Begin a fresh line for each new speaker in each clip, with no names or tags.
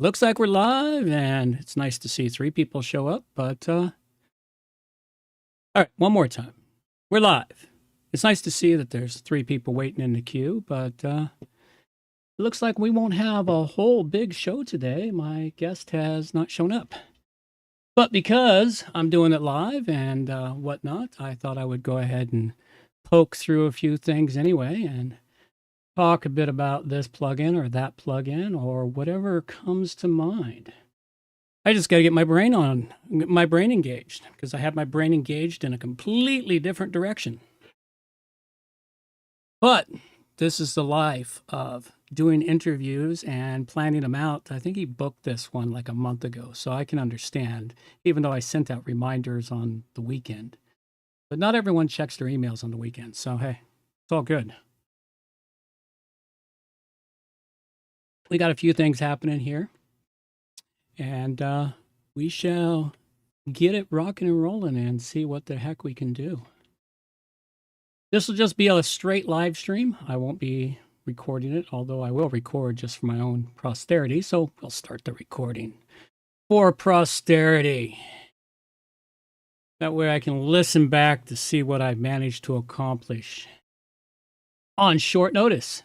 Looks like we're live, and it's nice to see 3 people show up, but, all right, one more time. We're live. It's nice to see that there's 3 people waiting in the queue, but, it looks like we won't have a whole big show today. My guest has not shown up. But because I'm doing it live and, whatnot, I thought I would go ahead and poke through a few things anyway, and talk a bit about this plugin or that plugin or whatever comes to mind. I just got to get my brain engaged, because I have my brain engaged in a completely different direction. But this is the life of doing interviews and planning them out. I think he booked this one like a month ago, so I can understand, even though I sent out reminders on the weekend. But not everyone checks their emails on the weekend, so hey, it's all good. We got a few things happening here, and we shall get it rocking and rolling and see what the heck we can do. This will just be a straight live stream. I won't be recording it, although I will record just for my own posterity. So we'll start the recording for posterity. That way I can listen back to see what I've managed to accomplish on short notice,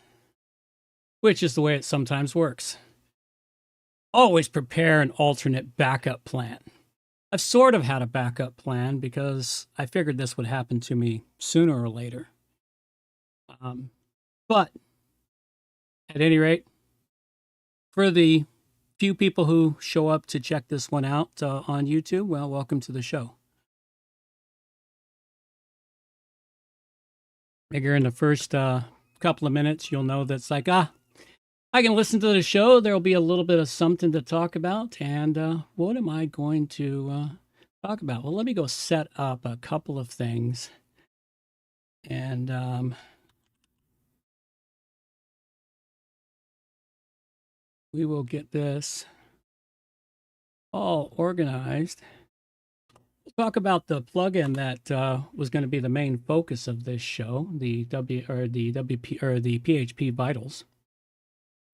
which is the way it sometimes works. Always prepare an alternate backup plan. I've sort of had a backup plan because I figured this would happen to me sooner or later. But at any rate, for the few people who show up to check this one out on YouTube, well, welcome to the show. Figure in the first couple of minutes, you'll know that's like, I can listen to the show. There'll be a little bit of something to talk about. And what am I going to talk about? Well, let me go set up a couple of things. And we will get this all organized. We'll talk about the plugin that was going to be the main focus of this show, the PHP Vitals.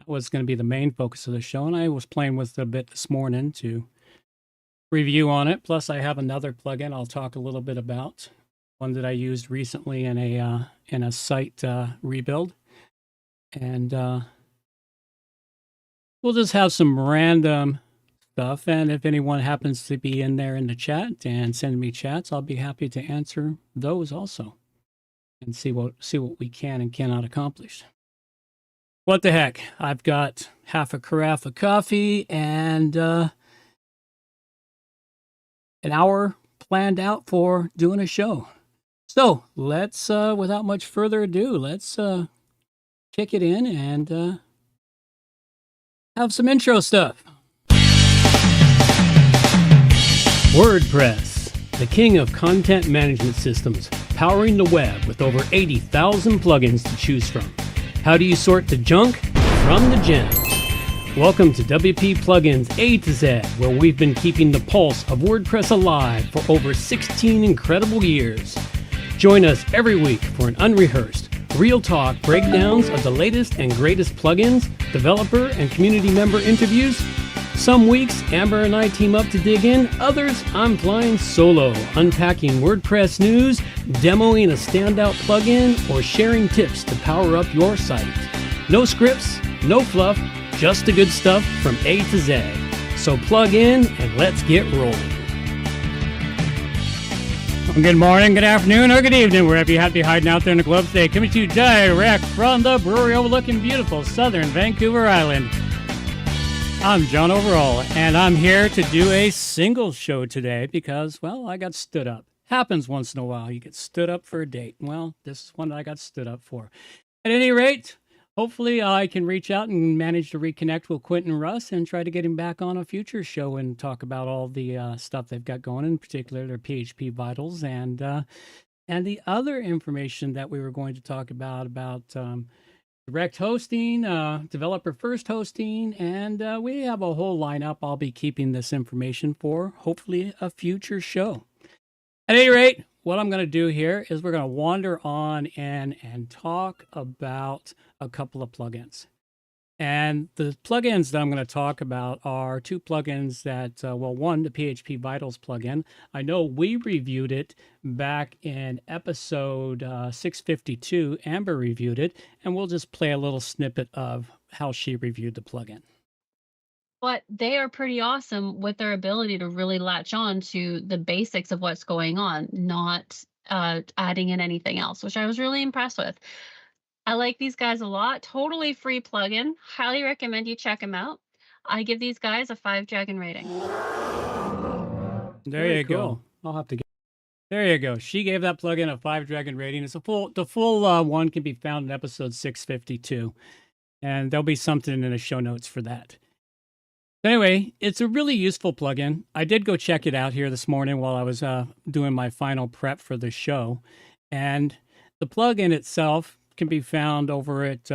Was going to be the main focus of the show, and I was playing with it a bit this morning to review on it. Plus, I have another plugin I'll talk a little bit about, one that I used recently in a site rebuild, and we'll just have some random stuff. And if anyone happens to be in there in the chat and send me chats, I'll be happy to answer those also, and see what we can and cannot accomplish. What the heck? I've got half a carafe of coffee and an hour planned out for doing a show. So let's, without much further ado, let's kick it in and have some intro stuff. WordPress, the king of content management systems, powering the web with over 80,000 plugins to choose from. How do you sort the junk from the gems? Welcome to WP Plugins A to Z, where we've been keeping the pulse of WordPress alive for over 16 incredible years. Join us every week for an unrehearsed, real talk breakdowns of the latest and greatest plugins, developer and community member interviews. Some weeks, Amber and I team up to dig in. Others, I'm flying solo, unpacking WordPress news, demoing a standout plugin, or sharing tips to power up your site. No scripts, no fluff, just the good stuff from A to Z. So plug in and let's get rolling. Well, good morning, good afternoon, or good evening, wherever you happen to be hiding out there in the globe today. Coming to you direct from the brewery overlooking beautiful southern Vancouver Island. I'm John Overall, and I'm here to do a single show today because, well, I got stood up. Happens once in a while. You get stood up for a date. Well, this is one that I got stood up for. At any rate, hopefully I can reach out and manage to reconnect with Quintin Russ and try to get him back on a future show and talk about all the stuff they've got going, in particular their PHP Vitals and the other information that we were going to talk about direct hosting, developer first hosting, and we have a whole lineup. I'll be keeping this information for hopefully a future show. At any rate, what I'm going to do here is we're going to wander on in and talk about a couple of plugins. And the plugins that I'm going to talk about are two plugins that, well, one, the PHP Vitals plugin. I know we reviewed it back in episode 652. Amber reviewed it, and we'll just play a little snippet of how she reviewed the plugin.
But they are pretty awesome with their ability to really latch on to the basics of what's going on, not adding in anything else, which I was really impressed with. I like these guys a lot. Totally free plugin. Highly recommend you check them out. I give these guys a 5 dragon rating.
There you go. I'll have to get. There you go. She gave that plugin a 5 dragon rating. It's the full one can be found in episode 652, and there'll be something in the show notes for that. Anyway, it's a really useful plugin. I did go check it out here this morning while I was doing my final prep for the show, and the plugin itself can be found over at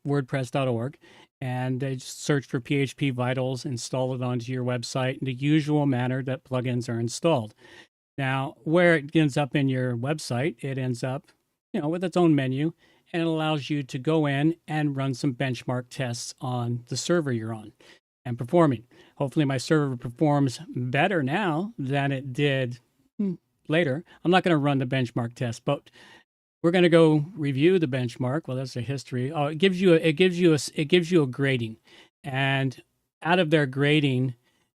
WordPress.org, and just search for PHP Vitals, install it onto your website in the usual manner that plugins are installed. Now, where it ends up in your website, it ends up, with its own menu, and it allows you to go in and run some benchmark tests on the server you're on and performing. Hopefully my server performs better now than it did later. I'm not going to run the benchmark test, but we're going to go review the benchmark. Well, that's a history. Oh, it gives you a grading, and out of their grading,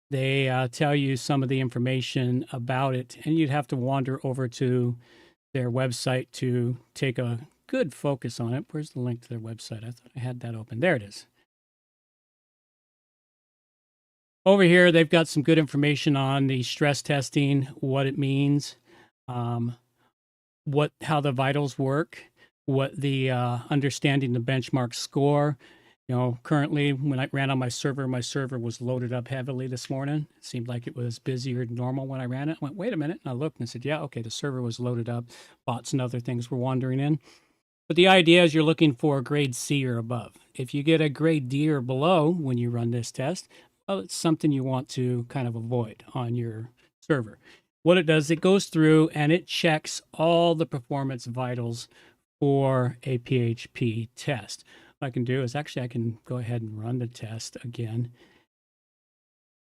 they tell you some of the information about it, and you'd have to wander over to their website to take a good focus on it. Where's the link to their website? I thought I had that open. There it is. Over here, they've got some good information on the stress testing, what it means, how the vitals work, what the understanding the benchmark score. Currently, when I ran on my server was loaded up heavily this morning. It seemed like it was busier than normal when I ran it. I went, wait a minute, and I looked and I said, yeah, okay, the server was loaded up. Bots and other things were wandering in. But the idea is you're looking for a grade C or above. If you get a grade D or below when you run this test, well, it's something you want to kind of avoid on your server. What it does, it goes through and it checks all the performance vitals for a PHP test. What I can do is I can go ahead and run the test again.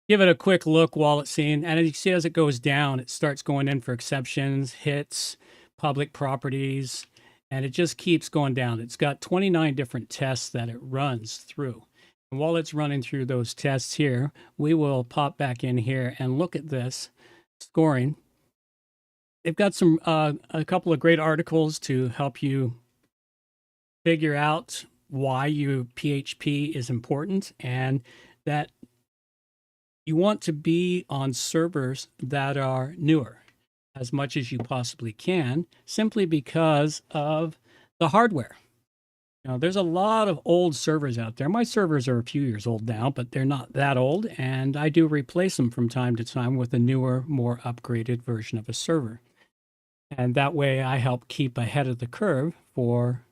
Give it a quick look while it's seeing, and as you see, as it goes down, it starts going in for exceptions, hits, public properties, and it just keeps going down. It's got 29 different tests that it runs through. And while it's running through those tests here, we will pop back in here and look at this scoring. They've got a couple of great articles to help you figure out why your PHP is important, and that you want to be on servers that are newer as much as you possibly can, simply because of the hardware. There's a lot of old servers out there. My servers are a few years old now, but they're not that old, and I do replace them from time to time with a newer, more upgraded version of a server. And that way I help keep ahead of the curve for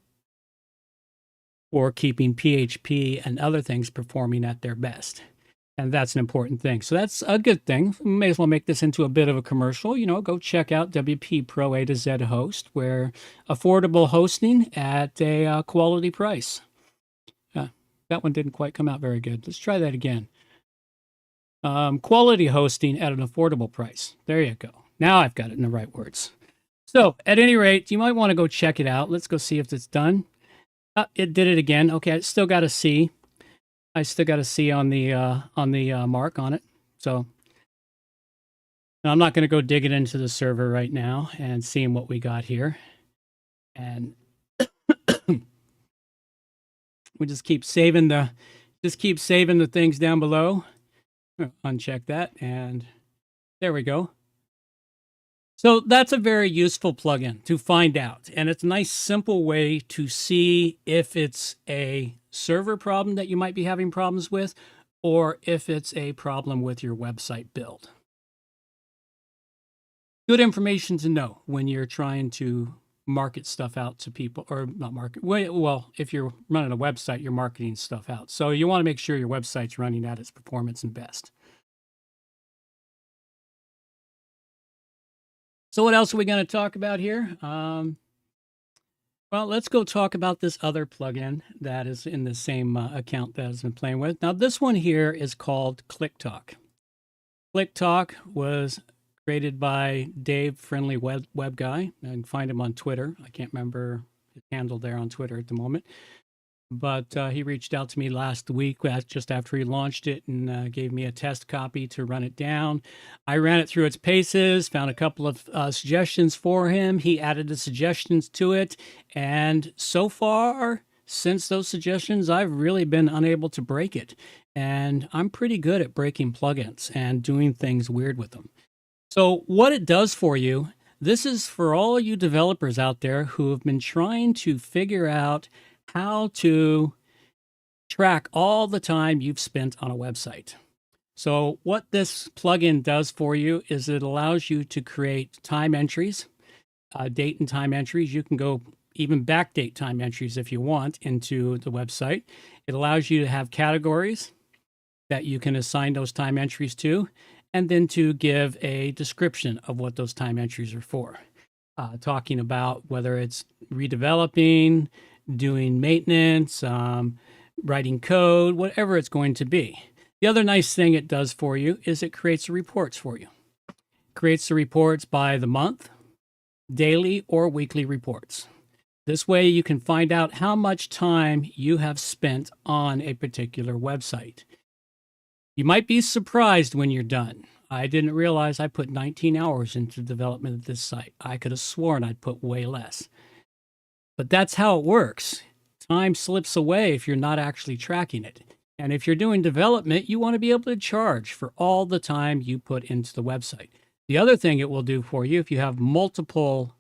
keeping PHP and other things performing at their best. And that's an important thing. So that's a good thing. May as well make this into a bit of a commercial. Go check out WP Pro A to Z Host, where affordable hosting at a quality price. That one didn't quite come out very good. Let's try that again. Quality hosting at an affordable price. There you go. Now I've got it in the right words. So at any rate, you might want to go check it out. Let's go see if it's done. It did it again. Okay, I still got a C. I still got a C on the mark on it. So I'm not going to go dig it into the server right now and seeing what we got here. And we just keep saving the things down below. Uncheck that, and there we go. So that's a very useful plugin to find out. And it's a nice, simple way to see if it's a server problem that you might be having problems with, or if it's a problem with your website build. Good information to know when you're trying to market stuff out to people, or not market. Well, if you're running a website, you're marketing stuff out. So you want to make sure your website's running at its performance and best. So what else are we going to talk about here? Well, Well, let's go talk about this other plugin that is in the same account that I've been playing with. Now, this one here is called ClickTalk. ClickTalk was created by Dave, Friendly Web Guy. I can find him on Twitter. I can't remember his handle there on Twitter at the moment. But he reached out to me last week just after he launched it and gave me a test copy to run it down. I ran it through its paces, found a couple of suggestions for him. He added the suggestions to it. And so far, since those suggestions, I've really been unable to break it. And I'm pretty good at breaking plugins and doing things weird with them. So what it does for you, this is for all you developers out there who have been trying to figure out how to track all the time you've spent on a website. So what this plugin does for you is it allows you to create time entries, date and time entries. You can go even backdate time entries if you want into the website. It allows you to have categories that you can assign those time entries to, and then to give a description of what those time entries are for. Talking about whether it's redeveloping, doing maintenance, writing code, whatever it's going to be. The other nice thing it does for you is it creates reports for you. It creates the reports by the month, daily or weekly reports. This way you can find out how much time you have spent on a particular website. You might be surprised when you're done. I didn't realize I put 19 hours into the development of this site. I could have sworn I'd put way less. But that's how it works. Time slips away if you're not actually tracking it. And if you're doing development, you want to be able to charge for all the time you put into the website. The other thing it will do for you, if you have multiple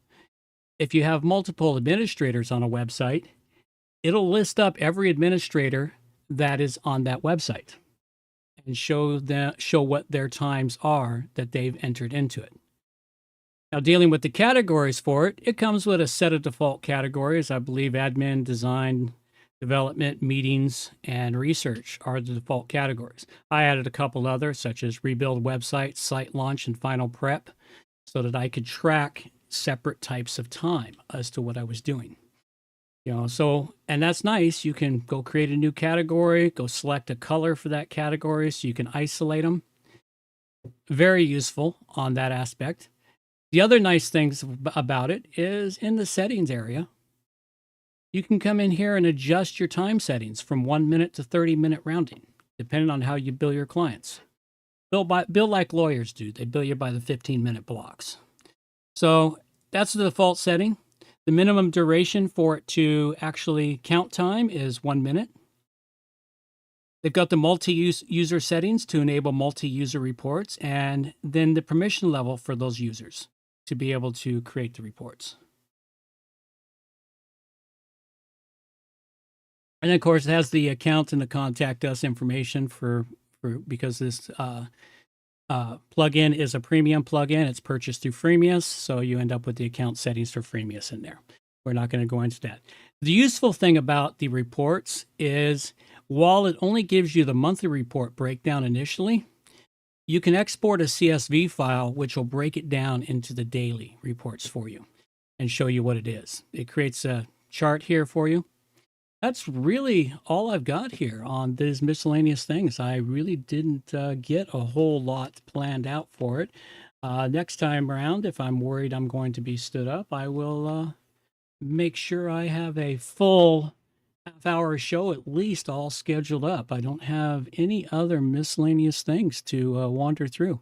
administrators on a website, it'll list up every administrator that is on that website and show what their times are that they've entered into it. Now, dealing with the categories for it, it comes with a set of default categories. I believe admin, design, development, meetings, and research are the default categories. I added a couple others, such as rebuild website, site launch, and final prep, so that I could track separate types of time as to what I was doing. And that's nice. You can go create a new category, go select a color for that category so you can isolate them. Very useful on that aspect. The other nice things about it is in the settings area, you can come in here and adjust your time settings from 1 minute to 30-minute rounding, depending on how you bill your clients. Bill like lawyers do. They bill you by the 15-minute blocks. So that's the default setting. The minimum duration for it to actually count time is 1 minute. They've got the multi-user settings to enable multi-user reports, and then the permission level for those users to be able to create the reports. And then, of course, it has the account and the contact us information because this plugin is a premium plugin. It's purchased through Freemius, so you end up with the account settings for Freemius in there. We're not going to go into that. The useful thing about the reports is while it only gives you the monthly report breakdown initially, you can export a CSV file, which will break it down into the daily reports for you and show you what it is. It creates a chart here for you. That's really all I've got here on these miscellaneous things. I really didn't get a whole lot planned out for it. Next time around, if I'm worried I'm going to be stood up, I will make sure I have a full half-hour show at least all scheduled up. I don't have any other miscellaneous things to wander through.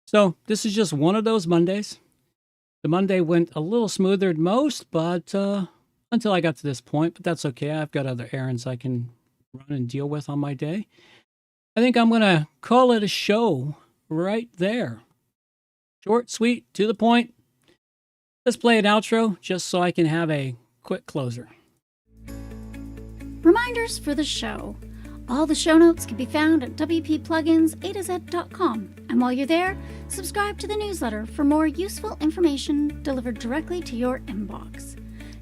So this is just one of those Mondays. The Monday went a little smoother than most, but until I got to this point, but that's okay. I've got other errands I can run and deal with on my day. I think I'm going to call it a show right there. Short, sweet, to the point. Let's play an outro just so I can have a quick closer.
Reminders for the show. All the show notes can be found at wppluginsaToZ.com. And while you're there, subscribe to the newsletter for more useful information delivered directly to your inbox.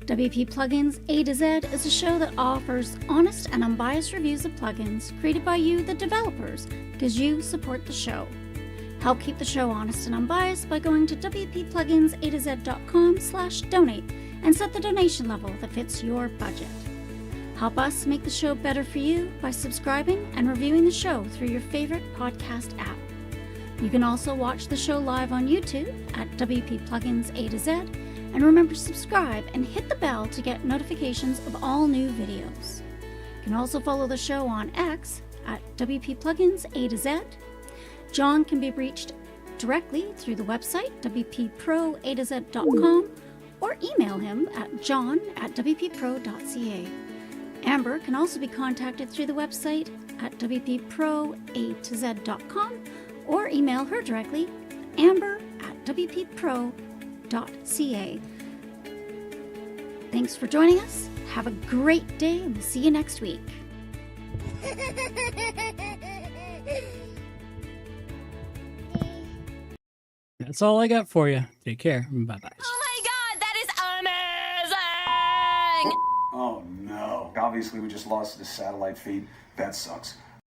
WP Plugins A to Z is a show that offers honest and unbiased reviews of plugins created by you, the developers, because you support the show. Help keep the show honest and unbiased by going to wppluginsaToZ.com/donate and set the donation level that fits your budget. Help us make the show better for you by subscribing and reviewing the show through your favorite podcast app. You can also watch the show live on YouTube at WP Plugins A to Z, and remember to subscribe and hit the bell to get notifications of all new videos. You can also follow the show on X at WP Plugins A to Z. John can be reached directly through the website wpproatoz.com or email him at john@wppro.ca. Amber can also be contacted through the website at wpproatoz.com or email her directly, amber@wppro.ca. Thanks for joining us. Have a great day, and we'll see you next week.
That's all I got for you. Take care. Bye-bye.
Oh my god, that is amazing!
Oh no. Obviously we just lost the satellite feed. That sucks.